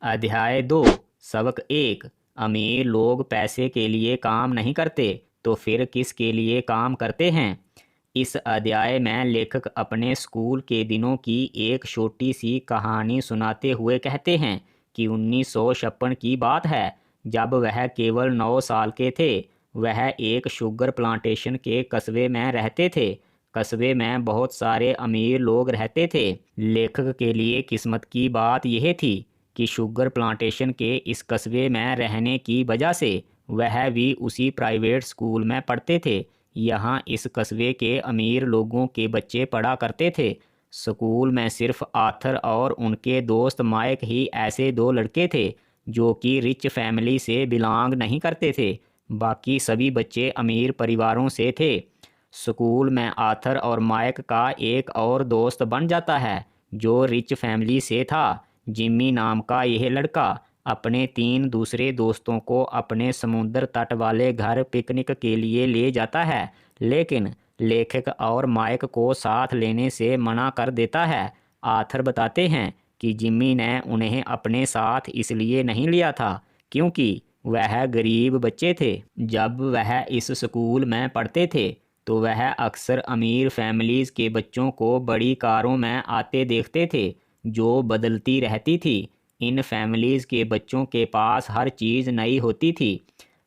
अध्याय 2। सबक 1। अमीर लोग पैसे के लिए काम नहीं करते तो फिर किसके लिए काम करते हैं। इस अध्याय में लेखक अपने स्कूल के दिनों की एक छोटी सी कहानी सुनाते हुए कहते हैं कि 1956 की बात है, जब वह केवल 9 साल के थे। वह एक शुगर प्लांटेशन के कस्बे में रहते थे। कस्बे में बहुत सारे अमीर लोग रहते थे। लेखक के लिए किस्मत की बात यह थी कि शुगर प्लांटेशन के इस कस्बे में रहने की वजह से वह भी उसी प्राइवेट स्कूल में पढ़ते थे। यहाँ इस कस्बे के अमीर लोगों के बच्चे पढ़ा करते थे। स्कूल में सिर्फ आथर और उनके दोस्त माइक ही ऐसे दो लड़के थे जो कि रिच फैमिली से बिलोंग नहीं करते थे। बाकी सभी बच्चे अमीर परिवारों से थे। स्कूल में आथर और माइक का एक और दोस्त बन जाता है जो रिच फैमिली से था। जिम्मी नाम का यह लड़का अपने 3 दूसरे दोस्तों को अपने समुद्र तट वाले घर पिकनिक के लिए ले जाता है, लेकिन लेखक और माइक को साथ लेने से मना कर देता है। आथर बताते हैं कि जिम्मी ने उन्हें अपने साथ इसलिए नहीं लिया था क्योंकि वह गरीब बच्चे थे। जब वह इस स्कूल में पढ़ते थे तो वह अक्सर अमीर फैमिलीज के बच्चों को बड़ी कारों में आते देखते थे जो बदलती रहती थी। इन फैमिलीज के बच्चों के पास हर चीज़ नई होती थी।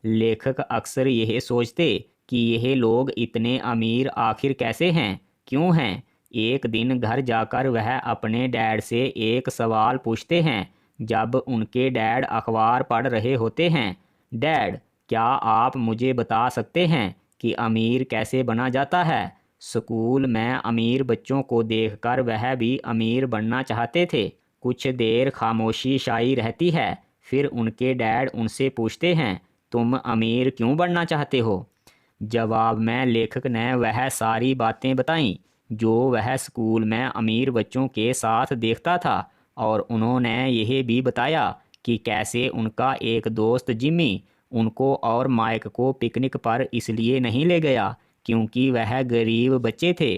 लेखक अक्सर यह सोचते कि यह लोग इतने अमीर आखिर कैसे हैं, क्यों हैं। एक दिन घर जाकर वह अपने डैड से एक सवाल पूछते हैं जब उनके डैड अखबार पढ़ रहे होते हैं। डैड, क्या आप मुझे बता सकते हैं कि अमीर कैसे बना जाता है। स्कूल में अमीर बच्चों को देखकर वह भी अमीर बनना चाहते थे। कुछ देर खामोशी छाई रहती है, फिर उनके डैड उनसे पूछते हैं, तुम अमीर क्यों बनना चाहते हो। जवाब में लेखक ने वह सारी बातें बताईं जो वह स्कूल में अमीर बच्चों के साथ देखता था, और उन्होंने यह भी बताया कि कैसे उनका एक दोस्त जिम्मी उनको और माइक को पिकनिक पर इसलिए नहीं ले गया क्योंकि वह गरीब बच्चे थे।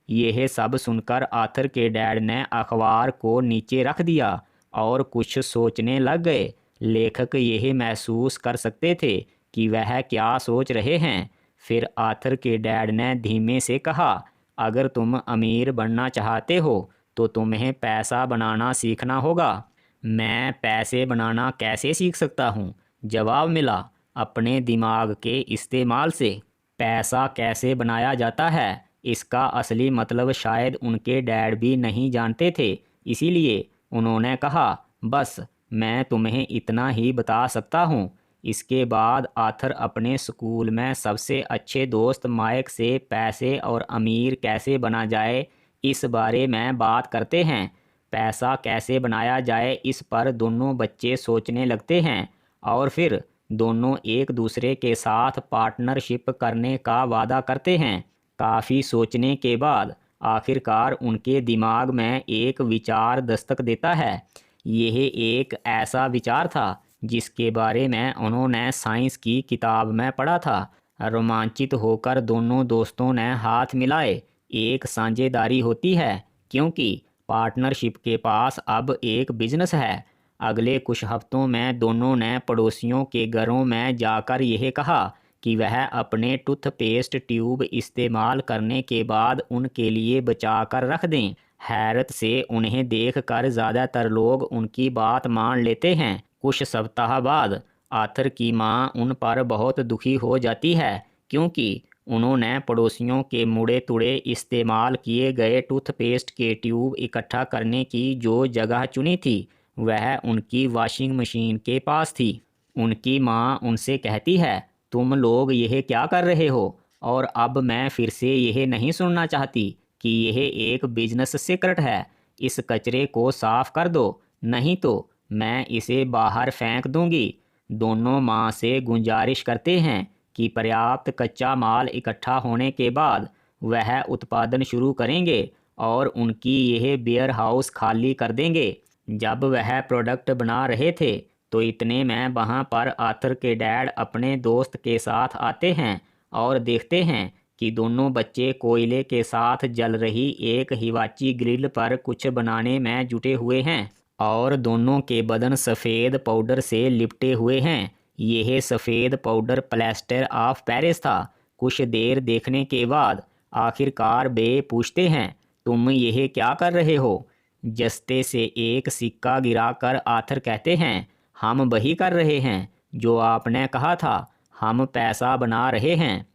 यह सब सुनकर आथर के डैड ने अखबार को नीचे रख दिया और कुछ सोचने लग गए। लेखक यह महसूस कर सकते थे कि वह क्या सोच रहे हैं। फिर आथर के डैड ने धीमे से कहा, अगर तुम अमीर बनना चाहते हो तो तुम्हें पैसा बनाना सीखना होगा। मैं पैसे बनाना कैसे सीख सकता हूँ। जवाब मिला, अपने दिमाग के इस्तेमाल से। पैसा कैसे बनाया जाता है इसका असली मतलब शायद उनके डैड भी नहीं जानते थे। इसीलिए उन्होंने कहा, बस मैं तुम्हें इतना ही बता सकता हूँ। इसके बाद आथर अपने स्कूल में सबसे अच्छे दोस्त माइक से पैसे और अमीर कैसे बना जाए इस बारे में बात करते हैं। पैसा कैसे बनाया जाए इस पर दोनों बच्चे सोचने लगते हैं और फिर दोनों एक दूसरे के साथ पार्टनरशिप करने का वादा करते हैं। काफ़ी सोचने के बाद आखिरकार उनके दिमाग में एक विचार दस्तक देता है। यह एक ऐसा विचार था जिसके बारे में उन्होंने साइंस की किताब में पढ़ा था। रोमांचित होकर दोनों दोस्तों ने हाथ मिलाए। एक साझेदारी होती है क्योंकि पार्टनरशिप के पास अब एक बिजनेस है। अगले कुछ हफ्तों में दोनों ने पड़ोसियों के घरों में जाकर यह कहा कि वह अपने टूथपेस्ट ट्यूब इस्तेमाल करने के बाद उनके लिए बचा कर रख दें। हैरत से उन्हें देखकर ज़्यादातर लोग उनकी बात मान लेते हैं। कुछ सप्ताह बाद आथर की मां उन पर बहुत दुखी हो जाती है क्योंकि उन्होंने पड़ोसियों के मुड़े तुड़े इस्तेमाल किए गए टूथपेस्ट के ट्यूब इकट्ठा करने की जो जगह चुनी थी वह उनकी वॉशिंग मशीन के पास थी। उनकी मां उनसे कहती है, तुम लोग यह क्या कर रहे हो। और अब मैं फिर से यह नहीं सुनना चाहती कि यह एक बिजनेस सीक्रेट है। इस कचरे को साफ कर दो, नहीं तो मैं इसे बाहर फेंक दूंगी। दोनों मां से गुजारिश करते हैं कि पर्याप्त कच्चा माल इकट्ठा होने के बाद वह उत्पादन शुरू करेंगे और उनकी यह वेयर हाउस खाली कर देंगे। जब वह प्रोडक्ट बना रहे थे तो इतने में वहाँ पर आथर के डैड अपने दोस्त के साथ आते हैं और देखते हैं कि दोनों बच्चे कोयले के साथ जल रही एक हिवाची ग्रिल पर कुछ बनाने में जुटे हुए हैं। और दोनों के बदन सफ़ेद पाउडर से लिपटे हुए हैं। यह सफ़ेद पाउडर प्लास्टर ऑफ पेरिस था। कुछ देर देखने के बाद आखिरकार बे पूछते हैं, तुम यह क्या कर रहे हो? जस्ते से एक सिक्का गिराकर आथर कहते हैं, हम वही कर रहे हैं जो आपने कहा था, हम पैसा बना रहे हैं।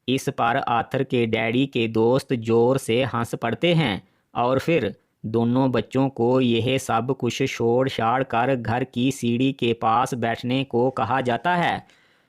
इस पर आथर के डैडी के दोस्त जोर से हंस पड़ते हैं और फिर दोनों बच्चों को यह सब कुछ छोड़ छाड़ कर घर की सीढ़ी के पास बैठने को कहा जाता है।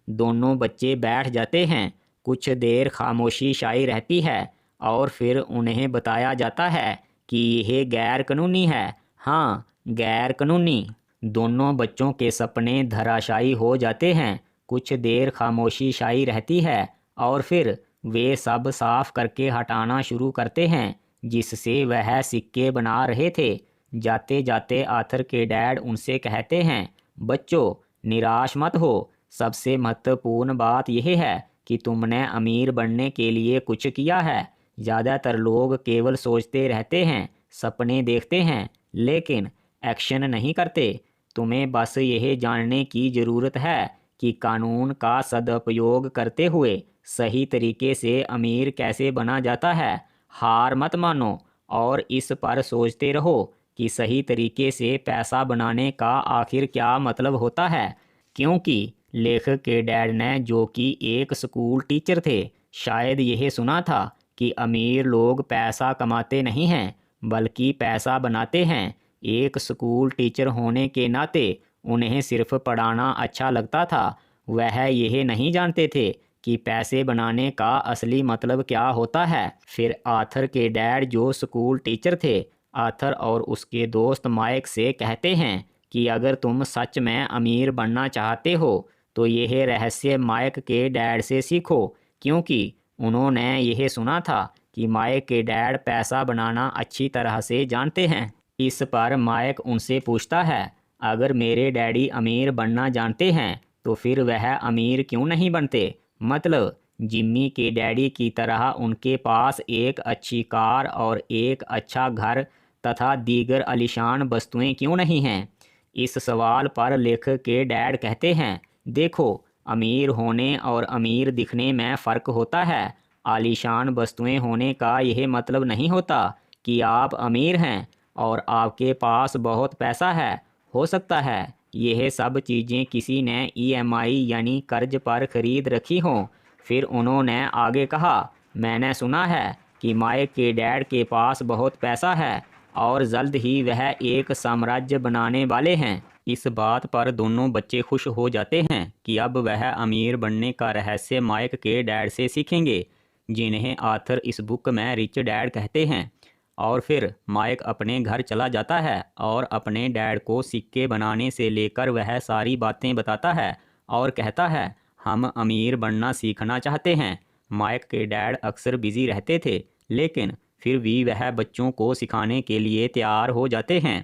दोनों बच्चे बैठ जाते हैं। कुछ देर खामोशी छाई रहती है और फिर उन्हें बताया जाता है कि यह गैर कानूनी है। हाँ, गैर कानूनी। दोनों बच्चों के सपने धराशायी हो जाते हैं। कुछ देर खामोशी छाई रहती है और फिर वे सब साफ करके हटाना शुरू करते हैं जिससे वह सिक्के बना रहे थे। जाते जाते आथर के डैड उनसे कहते हैं, बच्चों निराश मत हो, सबसे महत्वपूर्ण बात यह है कि तुमने अमीर बनने के लिए कुछ किया है। ज़्यादातर लोग केवल सोचते रहते हैं, सपने देखते हैं, लेकिन एक्शन नहीं करते। तुम्हें बस यह जानने की ज़रूरत है कि कानून का सदुपयोग करते हुए सही तरीके से अमीर कैसे बना जाता है। हार मत मानो और इस पर सोचते रहो कि सही तरीके से पैसा बनाने का आखिर क्या मतलब होता है। क्योंकि लेखक के डैड ने, जो कि एक स्कूल टीचर थे, शायद यह सुना था कि अमीर लोग पैसा कमाते नहीं हैं बल्कि पैसा बनाते हैं। एक स्कूल टीचर होने के नाते उन्हें सिर्फ पढ़ाना अच्छा लगता था। वह यह नहीं जानते थे कि पैसे बनाने का असली मतलब क्या होता है। फिर आथर के डैड, जो स्कूल टीचर थे, आथर और उसके दोस्त माइक से कहते हैं कि अगर तुम सच में अमीर बनना चाहते हो तो यह रहस्य माइक के डैड से सीखो, क्योंकि उन्होंने यह सुना था कि माइक के डैड पैसा बनाना अच्छी तरह से जानते हैं। इस पर माइक उनसे पूछता है, अगर मेरे डैडी अमीर बनना जानते हैं तो फिर वह अमीर क्यों नहीं बनते? मतलब जिम्मी के डैडी की तरह उनके पास एक अच्छी कार और एक अच्छा घर तथा दीगर आलीशान वस्तुएं क्यों नहीं हैं? इस सवाल पर लेखक के डैड कहते हैं, देखो, अमीर होने और अमीर दिखने में फ़र्क होता है। आलीशान वस्तुएं होने का यह मतलब नहीं होता कि आप अमीर हैं और आपके पास बहुत पैसा है। हो सकता है यह सब चीज़ें किसी ने ईएमआई यानी कर्ज पर खरीद रखी हों। फिर उन्होंने आगे कहा, मैंने सुना है कि माइक के डैड के पास बहुत पैसा है और जल्द ही वह एक साम्राज्य बनाने वाले हैं। इस बात पर दोनों बच्चे खुश हो जाते हैं कि अब वह अमीर बनने का रहस्य माइक के डैड से सीखेंगे, जिन्हें आथर इस बुक में रिच डैड कहते हैं। और फिर माइक अपने घर चला जाता है और अपने डैड को सिक्के बनाने से लेकर वह सारी बातें बताता है और कहता है, हम अमीर बनना सीखना चाहते हैं। माइक के डैड अक्सर बिजी रहते थे, लेकिन फिर भी वह बच्चों को सिखाने के लिए तैयार हो जाते हैं।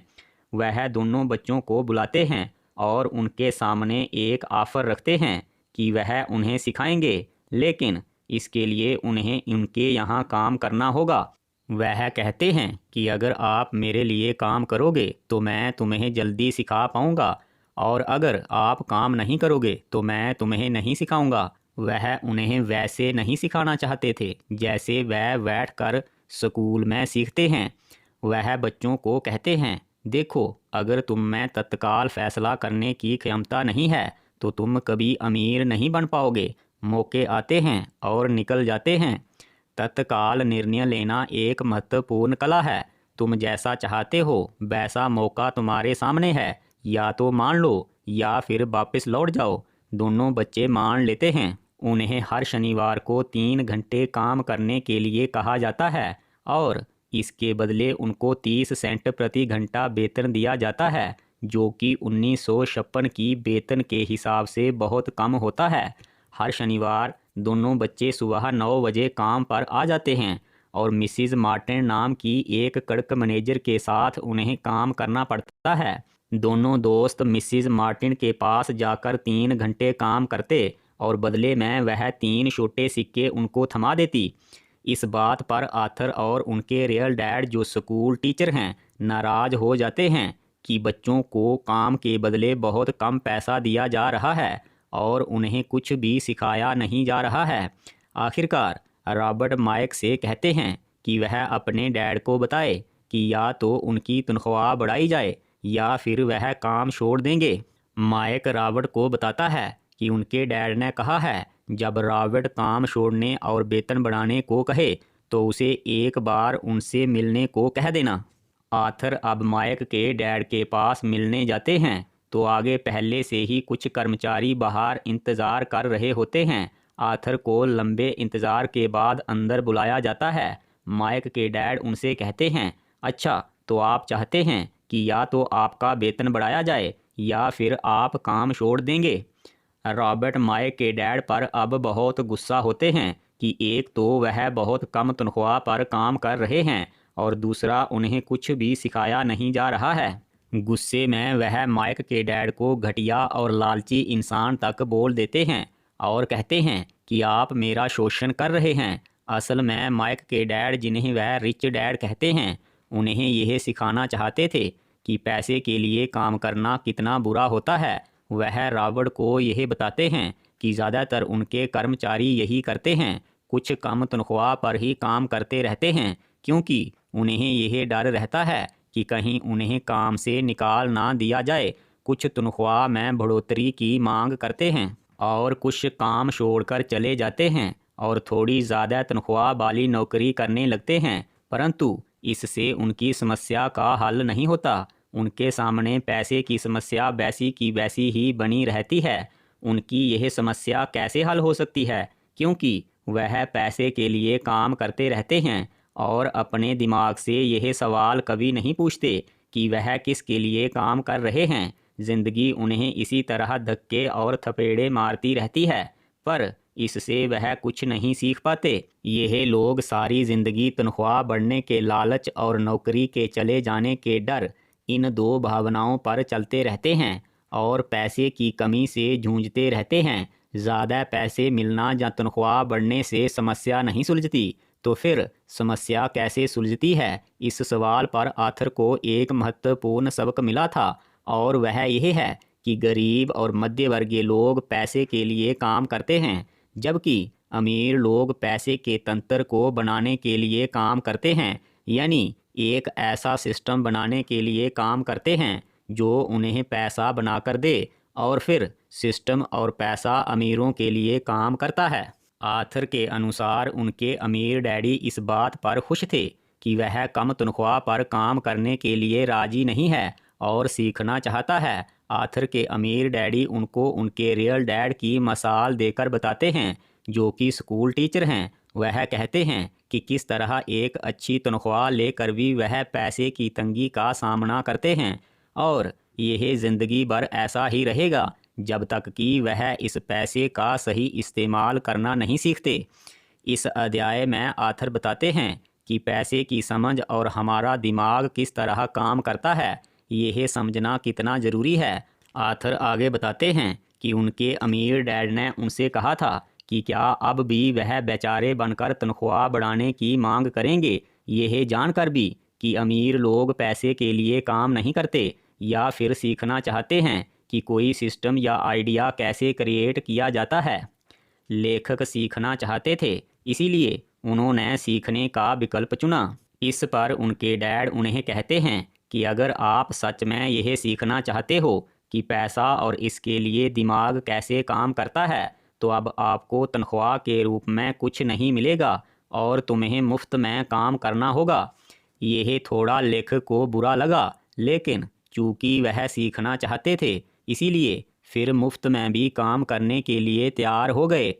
वह दोनों बच्चों को बुलाते हैं और उनके सामने एक ऑफ़र रखते हैं कि वह उन्हें सिखाएंगे, लेकिन इसके लिए उन्हें उनके यहाँ काम करना होगा। वह कहते हैं कि अगर आप मेरे लिए काम करोगे तो मैं तुम्हें जल्दी सिखा पाऊंगा, और अगर आप काम नहीं करोगे तो मैं तुम्हें नहीं सिखाऊंगा। वह उन्हें वैसे नहीं सिखाना चाहते थे जैसे वह बैठकर स्कूल में सीखते हैं। वह बच्चों को कहते हैं, देखो, अगर तुम में तत्काल फैसला करने की क्षमता नहीं है तो तुम कभी अमीर नहीं बन पाओगे। मौके आते हैं और निकल जाते हैं। तत्काल निर्णय लेना एक महत्वपूर्ण कला है। तुम जैसा चाहते हो वैसा मौका तुम्हारे सामने है, या तो मान लो या फिर वापस लौट जाओ। दोनों बच्चे मान लेते हैं। उन्हें हर शनिवार को 3 घंटे काम करने के लिए कहा जाता है और इसके बदले उनको 30 सेंट प्रति घंटा वेतन दिया जाता है, जो कि 1956 की वेतन के हिसाब से बहुत कम होता है। हर शनिवार दोनों बच्चे सुबह 9 बजे काम पर आ जाते हैं और मिसिज मार्टिन नाम की एक कड़क मैनेजर के साथ उन्हें काम करना पड़ता है। दोनों दोस्त मिसिज मार्टिन के पास जाकर 3 घंटे काम करते और बदले में वह 3 छोटे सिक्के उनको थमा देती। इस बात पर आथर और उनके रियल डैड, जो स्कूल टीचर हैं, नाराज हो जाते हैं कि बच्चों को काम के बदले बहुत कम पैसा दिया जा रहा है और उन्हें कुछ भी सिखाया नहीं जा रहा है। आखिरकार रॉबर्ट माइक से कहते हैं कि वह अपने डैड को बताए कि या तो उनकी तनख्वाह बढ़ाई जाए या फिर वह काम छोड़ देंगे। माइक रॉबर्ट को बताता है कि उनके डैड ने कहा है जब रॉबर्ट काम छोड़ने और वेतन बढ़ाने को कहे तो उसे एक बार उनसे मिलने को कह देना। आर्थर अब माइक के डैड के पास मिलने जाते हैं तो आगे पहले से ही कुछ कर्मचारी बाहर इंतज़ार कर रहे होते हैं। आर्थर को लंबे इंतज़ार के बाद अंदर बुलाया जाता है। माइक के डैड उनसे कहते हैं, अच्छा तो आप चाहते हैं कि या तो आपका वेतन बढ़ाया जाए या फिर आप काम छोड़ देंगे। रॉबर्ट माइक के डैड पर अब बहुत गुस्सा होते हैं कि एक तो वह बहुत कम तनख्वाह पर काम कर रहे हैं और दूसरा उन्हें कुछ भी सिखाया नहीं जा रहा है। गुस्से में वह माइक के डैड को घटिया और लालची इंसान तक बोल देते हैं और कहते हैं कि आप मेरा शोषण कर रहे हैं। असल में माइक के डैड, जिन्हें वह रिच डैड कहते हैं, उन्हें यह सिखाना चाहते थे कि पैसे के लिए काम करना कितना बुरा होता है। वह रॉबर्ट को यह बताते हैं कि ज़्यादातर उनके कर्मचारी यही करते हैं, कुछ कम तनख्वाह पर ही काम करते रहते हैं क्योंकि उन्हें यह डर रहता है कि कहीं उन्हें काम से निकाल ना दिया जाए। कुछ तनख्वाह में बढ़ोतरी की मांग करते हैं और कुछ काम छोड़कर चले जाते हैं और थोड़ी ज़्यादा तनख्वाह वाली नौकरी करने लगते हैं, परंतु इससे उनकी समस्या का हल नहीं होता। उनके सामने पैसे की समस्या वैसी की वैसी ही बनी रहती है। उनकी यह समस्या कैसे हल हो सकती है, क्योंकि वह पैसे के लिए काम करते रहते हैं और अपने दिमाग से यह सवाल कभी नहीं पूछते कि वह किसके लिए काम कर रहे हैं। जिंदगी उन्हें इसी तरह धक्के और थपेड़े मारती रहती है, पर इससे वह कुछ नहीं सीख पाते। यह लोग सारी जिंदगी तनख्वाह बढ़ने के लालच और नौकरी के चले जाने के डर, इन दो भावनाओं पर चलते रहते हैं और पैसे की कमी से जूझते रहते हैं। ज़्यादा पैसे मिलना या तनख्वाह बढ़ने से समस्या नहीं सुलझती, तो फिर समस्या कैसे सुलझती है? इस सवाल पर आर्थर को एक महत्वपूर्ण सबक मिला था और वह यह है कि गरीब और मध्यवर्गीय लोग पैसे के लिए काम करते हैं, जबकि अमीर लोग पैसे के तंत्र को बनाने के लिए काम करते हैं, यानी एक ऐसा सिस्टम बनाने के लिए काम करते हैं जो उन्हें पैसा बनाकर दे और फिर सिस्टम और पैसा अमीरों के लिए काम करता है। आर्थर के अनुसार उनके अमीर डैडी इस बात पर खुश थे कि वह कम तनख्वाह पर काम करने के लिए राजी नहीं है और सीखना चाहता है। आर्थर के अमीर डैडी उनको उनके रियल डैड की मिसाल देकर बताते हैं, जो कि स्कूल टीचर हैं। वह कहते हैं कि किस तरह एक अच्छी तनख्वाह लेकर भी वह पैसे की तंगी का सामना करते हैं और यह ज़िंदगी भर ऐसा ही रहेगा जब तक कि वह इस पैसे का सही इस्तेमाल करना नहीं सीखते। इस अध्याय में आर्थर बताते हैं कि पैसे की समझ और हमारा दिमाग किस तरह काम करता है, यह समझना कितना ज़रूरी है। आर्थर आगे बताते हैं कि उनके अमीर डैड ने उनसे कहा था कि क्या अब भी वह बेचारे बनकर तनख्वाह बढ़ाने की मांग करेंगे, यह जानकर भी कि अमीर लोग पैसे के लिए काम नहीं करते, या फिर सीखना चाहते हैं कि कोई सिस्टम या आइडिया कैसे क्रिएट किया जाता है। लेखक सीखना चाहते थे, इसीलिए उन्होंने सीखने का विकल्प चुना। इस पर उनके डैड उन्हें कहते हैं कि अगर आप सच में यह सीखना चाहते हो कि पैसा और इसके लिए दिमाग कैसे काम करता है, तो अब आपको तनख्वाह के रूप में कुछ नहीं मिलेगा और तुम्हें मुफ्त में काम करना होगा। यह थोड़ा लेखक को बुरा लगा, लेकिन चूंकि वह सीखना चाहते थे, इसीलिए फिर मुफ्त में भी काम करने के लिए तैयार हो गए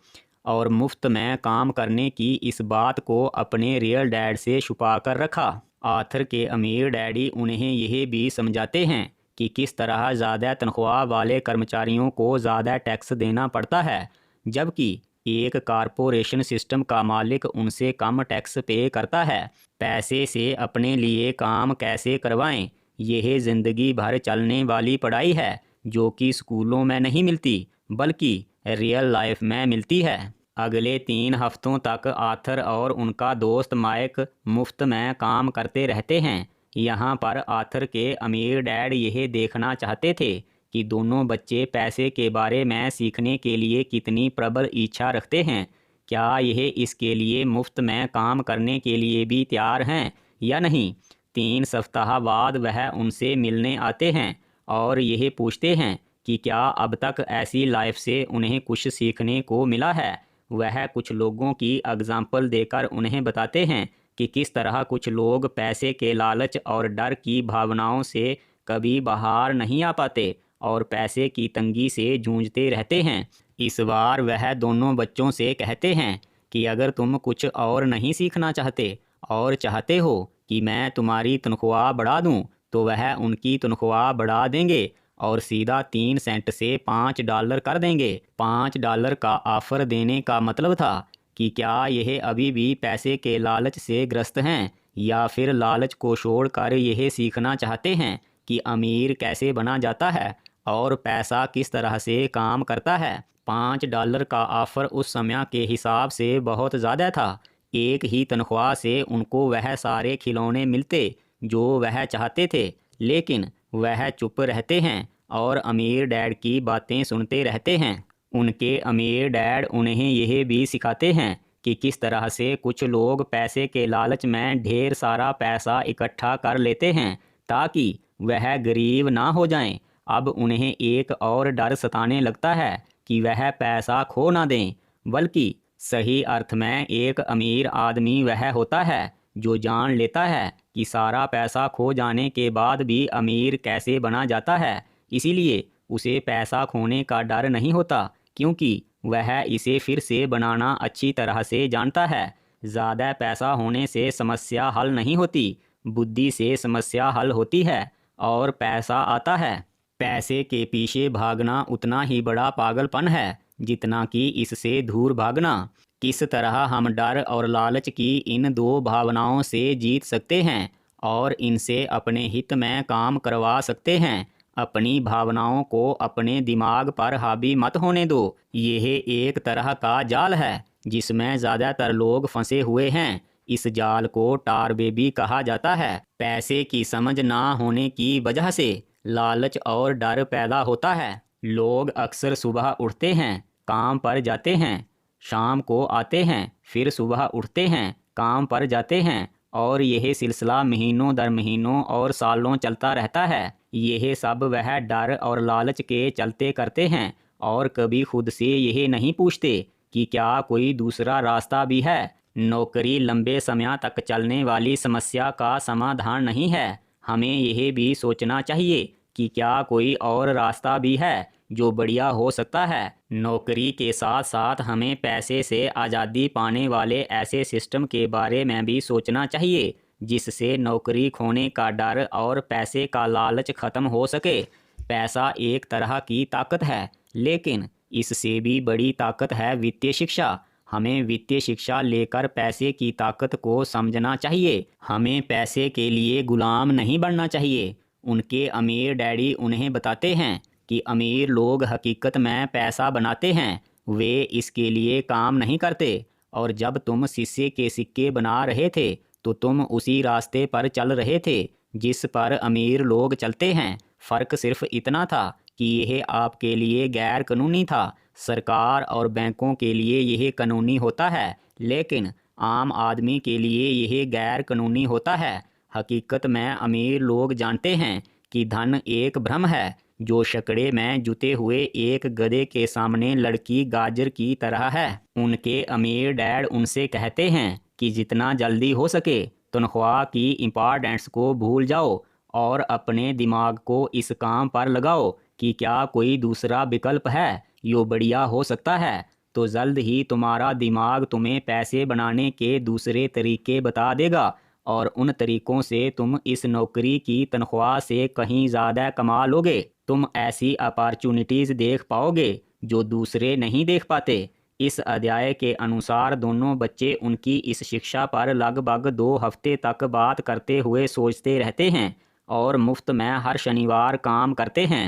और मुफ्त में काम करने की इस बात को अपने रियल डैड से छुपा कर रखा। आर्थर के अमीर डैडी उन्हें यह भी समझाते हैं कि किस तरह ज़्यादा तनख्वाह वाले कर्मचारियों को ज़्यादा टैक्स देना पड़ता है, जबकि एक कारपोरेशन सिस्टम का मालिक उनसे कम टैक्स पे करता है। पैसे से अपने लिए काम कैसे करवाएं, यह ज़िंदगी भर चलने वाली पढ़ाई है जो कि स्कूलों में नहीं मिलती बल्कि रियल लाइफ में मिलती है। अगले 3 हफ्तों तक आर्थर और उनका दोस्त माइक मुफ्त में काम करते रहते हैं। यहाँ पर आथर के अमीर डैड यह देखना चाहते थे कि दोनों बच्चे पैसे के बारे में सीखने के लिए कितनी प्रबल इच्छा रखते हैं। क्या यह इसके लिए मुफ्त में काम करने के लिए भी तैयार हैं या नहीं। 3 सप्ताह बाद वह उनसे मिलने आते हैं और यह पूछते हैं कि क्या अब तक ऐसी लाइफ से उन्हें कुछ सीखने को मिला है। वह कुछ लोगों की एग्जाम्पल देकर उन्हें बताते हैं कि किस तरह कुछ लोग पैसे के लालच और डर की भावनाओं से कभी बाहर नहीं आ पाते और पैसे की तंगी से जूझते रहते हैं। इस बार वह दोनों बच्चों से कहते हैं कि अगर तुम कुछ और नहीं सीखना चाहते और चाहते हो कि मैं तुम्हारी तनख्वाह बढ़ा दूं, तो वह उनकी तनख्वाह बढ़ा देंगे और सीधा 3 सेंट से $5 कर देंगे। $5 का ऑफर देने का मतलब था कि क्या यह अभी भी पैसे के लालच से ग्रस्त हैं या फिर लालच को छोड़कर यह सीखना चाहते हैं कि अमीर कैसे बना जाता है और पैसा किस तरह से काम करता है। $5 का ऑफर उस समय के हिसाब से बहुत ज़्यादा था। एक ही तनख्वाह से उनको वह सारे खिलौने मिलते जो वह चाहते थे, लेकिन वह चुप रहते हैं और अमीर डैड की बातें सुनते रहते हैं। उनके अमीर डैड उन्हें यह भी सिखाते हैं कि किस तरह से कुछ लोग पैसे के लालच में ढेर सारा पैसा इकट्ठा कर लेते हैं ताकि वह गरीब ना हो जाएं। अब उन्हें एक और डर सताने लगता है कि वह पैसा खो ना दें, बल्कि सही अर्थ में एक अमीर आदमी वह होता है जो जान लेता है कि सारा पैसा खो जाने के बाद भी अमीर कैसे बना जाता है। इसीलिए उसे पैसा खोने का डर नहीं होता, क्योंकि वह इसे फिर से बनाना अच्छी तरह से जानता है। ज़्यादा पैसा होने से समस्या हल नहीं होती, बुद्धि से समस्या हल होती है और पैसा आता है। पैसे के पीछे भागना उतना ही बड़ा पागलपन है जितना कि इससे दूर भागना। किस तरह हम डर और लालच की इन 2 भावनाओं से जीत सकते हैं और इनसे अपने हित में काम करवा सकते हैं। अपनी भावनाओं को अपने दिमाग पर हावी मत होने दो। यह एक तरह का जाल है जिसमें ज़्यादातर लोग फंसे हुए हैं। इस जाल को टार बेबी कहा जाता है। पैसे की समझ ना होने की वजह से लालच और डर पैदा होता है। लोग अक्सर सुबह उठते हैं, काम पर जाते हैं, शाम को आते हैं, फिर सुबह उठते हैं, काम पर जाते हैं और यह सिलसिला महीनों दर महीनों और सालों चलता रहता है। यह सब वह डर और लालच के चलते करते हैं और कभी खुद से यह नहीं पूछते कि क्या कोई दूसरा रास्ता भी है। नौकरी लंबे समय तक चलने वाली समस्या का समाधान नहीं है। हमें यह भी सोचना चाहिए कि क्या कोई और रास्ता भी है जो बढ़िया हो सकता है। नौकरी के साथ साथ हमें पैसे से आज़ादी पाने वाले ऐसे सिस्टम के बारे में भी सोचना चाहिए जिससे नौकरी खोने का डर और पैसे का लालच खत्म हो सके। पैसा एक तरह की ताकत है, लेकिन इससे भी बड़ी ताकत है वित्तीय शिक्षा। हमें वित्तीय शिक्षा लेकर पैसे की ताकत को समझना चाहिए। हमें पैसे के लिए गुलाम नहीं बनना चाहिए। उनके अमीर डैडी उन्हें बताते हैं कि अमीर लोग हकीकत में पैसा बनाते हैं, वे इसके लिए काम नहीं करते। और जब तुम शीशे के सिक्के बना रहे थे तो तुम उसी रास्ते पर चल रहे थे जिस पर अमीर लोग चलते हैं। फ़र्क सिर्फ इतना था कि यह आपके लिए गैर कानूनी था। सरकार और बैंकों के लिए यह कानूनी होता है, लेकिन आम आदमी के लिए यह गैर कानूनी होता है। हकीकत में अमीर लोग जानते हैं कि धन एक भ्रम है जो शकड़े में जुते हुए एक गधे के सामने लड़की गाजर की तरह है। उनके अमीर डैड उनसे कहते हैं कि जितना जल्दी हो सके तनख्वाह की इम्पॉर्टेंस को भूल जाओ और अपने दिमाग को इस काम पर लगाओ कि क्या कोई दूसरा विकल्प है जो बढ़िया हो सकता है। तो जल्द ही तुम्हारा दिमाग तुम्हें पैसे बनाने के दूसरे तरीके बता देगा और उन तरीकों से तुम इस नौकरी की तनख्वाह से कहीं ज़्यादा कमा लोगे। तुम ऐसी अपॉर्चुनिटीज़ देख पाओगे जो दूसरे नहीं देख पाते। इस अध्याय के अनुसार दोनों बच्चे उनकी इस शिक्षा पर लगभग 2 हफ्ते तक बात करते हुए सोचते रहते हैं और मुफ्त में हर शनिवार काम करते हैं।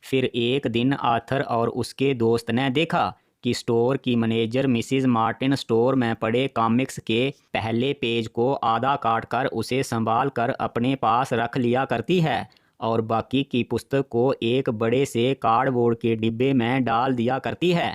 फिर एक दिन आर्थर और उसके दोस्त ने देखा कि स्टोर की मैनेजर मिसिज मार्टिन स्टोर में पड़े कॉमिक्स के पहले पेज को आधा काट कर उसे संभाल कर अपने पास रख लिया करती है और बाकी की पुस्तक को एक बड़े से कार्डबोर्ड के डिब्बे में डाल दिया करती है।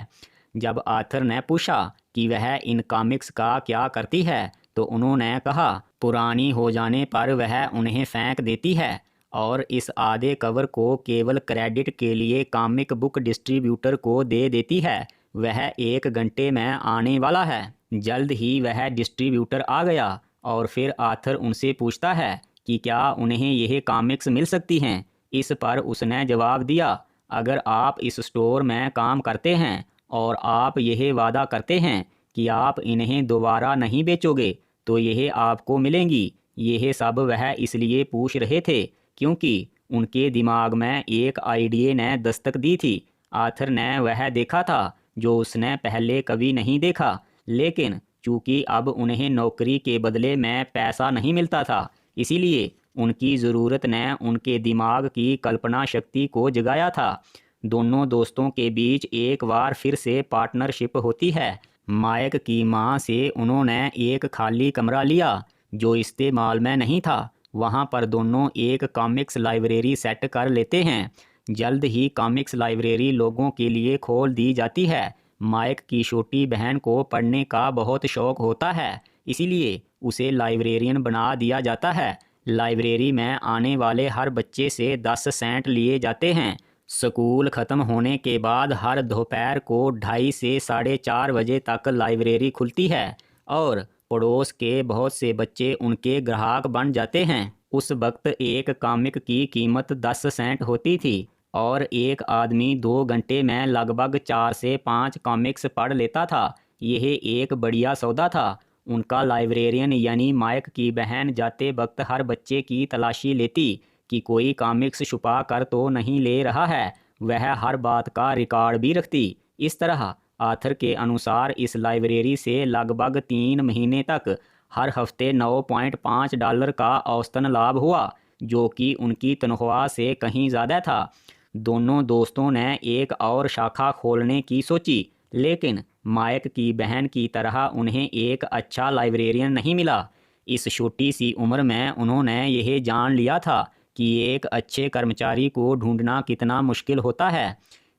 जब आर्थर ने पूछा कि वह इन कॉमिक्स का क्या करती है तो उन्होंने कहा पुरानी हो जाने पर वह उन्हें फेंक देती है और इस आधे कवर को केवल क्रेडिट के लिए कॉमिक बुक डिस्ट्रीब्यूटर को दे देती है। वह 1 घंटे में आने वाला है। जल्द ही वह डिस्ट्रीब्यूटर आ गया और फिर आर्थर उनसे पूछता है कि क्या उन्हें यह कॉमिक्स मिल सकती हैं। इस पर उसने जवाब दिया, अगर आप इस स्टोर में काम करते हैं और आप यह वादा करते हैं कि आप इन्हें दोबारा नहीं बेचोगे तो यह आपको मिलेंगी। यह सब वह इसलिए पूछ रहे थे क्योंकि उनके दिमाग में एक आइडिया ने दस्तक दी थी। आर्थर ने वह देखा था जो उसने पहले कभी नहीं देखा, लेकिन चूंकि अब उन्हें नौकरी के बदले में पैसा नहीं मिलता था, इसीलिए उनकी ज़रूरत ने उनके दिमाग की कल्पना शक्ति को जगाया था। दोनों दोस्तों के बीच एक बार फिर से पार्टनरशिप होती है। माइक की मां से उन्होंने एक खाली कमरा लिया जो इस्तेमाल में नहीं था। वहां पर दोनों एक कॉमिक्स लाइब्रेरी सेट कर लेते हैं। जल्द ही कॉमिक्स लाइब्रेरी लोगों के लिए खोल दी जाती है। माइक की छोटी बहन को पढ़ने का बहुत शौक होता है, इसीलिए उसे लाइब्रेरियन बना दिया जाता है। लाइब्रेरी में आने वाले हर बच्चे से 10 सेंट लिए जाते हैं। स्कूल ख़त्म होने के बाद हर दोपहर को 2:30 से 4:30 बजे तक लाइब्रेरी खुलती है और पड़ोस के बहुत से बच्चे उनके ग्राहक बन जाते हैं। उस वक्त एक कॉमिक की कीमत 10 सेंट होती थी और एक आदमी 2 घंटे में लगभग 4 से 5 कॉमिक्स पढ़ लेता था। यह एक बढ़िया सौदा था। उनका लाइब्रेरियन यानी माइक की बहन जाते वक्त हर बच्चे की तलाशी लेती कि कोई कॉमिक्स छुपा कर तो नहीं ले रहा है। वह हर बात का रिकॉर्ड भी रखती। इस तरह आर्थर के अनुसार इस लाइब्रेरी से लगभग 3 महीने तक हर हफ्ते $9.5 का औसतन लाभ हुआ, जो कि उनकी तनख्वाह से कहीं ज़्यादा था। दोनों दोस्तों ने एक और शाखा खोलने की सोची, लेकिन माइक की बहन की तरह उन्हें एक अच्छा लाइब्रेरियन नहीं मिला। इस छोटी सी उम्र में उन्होंने यह जान लिया था कि एक अच्छे कर्मचारी को ढूंढना कितना मुश्किल होता है।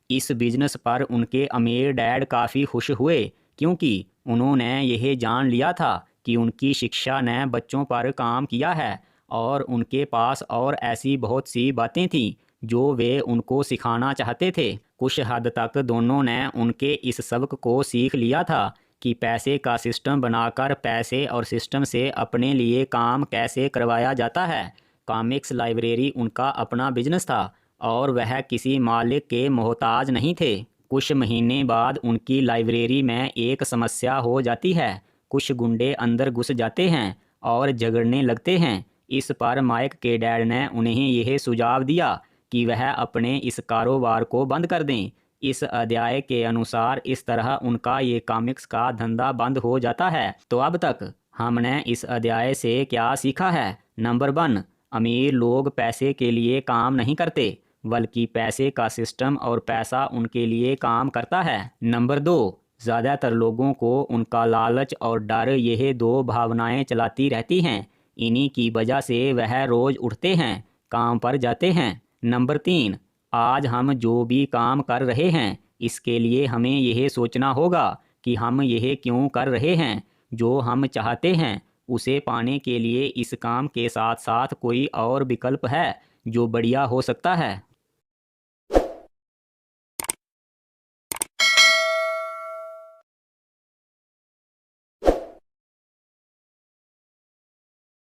इस बिजनेस पर उनके अमीर डैड काफ़ी खुश हुए क्योंकि उन्होंने यह जान लिया था कि उनकी शिक्षा ने बच्चों पर काम किया है और उनके पास और ऐसी बहुत सी बातें थीं जो वे उनको सिखाना चाहते थे। कुछ हद तक दोनों ने उनके इस सबक को सीख लिया था कि पैसे का सिस्टम बनाकर पैसे और सिस्टम से अपने लिए काम कैसे करवाया जाता है। कॉमिक्स लाइब्रेरी उनका अपना बिजनेस था और वह किसी मालिक के मोहताज नहीं थे। कुछ महीने बाद उनकी लाइब्रेरी में एक समस्या हो जाती है। कुछ गुंडे अंदर घुस जाते हैं और झगड़ने लगते हैं। इस पर माइक के डैड ने उन्हें यह सुझाव दिया कि वह अपने इस कारोबार को बंद कर दें। इस अध्याय के अनुसार इस तरह उनका ये कॉमिक्स का धंधा बंद हो जाता है। तो अब तक हमने इस अध्याय से क्या सीखा है? नंबर 1, अमीर लोग पैसे के लिए काम नहीं करते, बल्कि पैसे का सिस्टम और पैसा उनके लिए काम करता है। नंबर 2, ज़्यादातर लोगों को उनका लालच और डर, यह 2 भावनाएं चलाती रहती हैं। इन्हीं की वजह से वह रोज़ उठते हैं, काम पर जाते हैं। नंबर 3, आज हम जो भी काम कर रहे हैं इसके लिए हमें यह सोचना होगा कि हम यह क्यों कर रहे हैं। जो हम चाहते हैं उसे पाने के लिए इस काम के साथ साथ कोई और विकल्प है जो बढ़िया हो सकता है।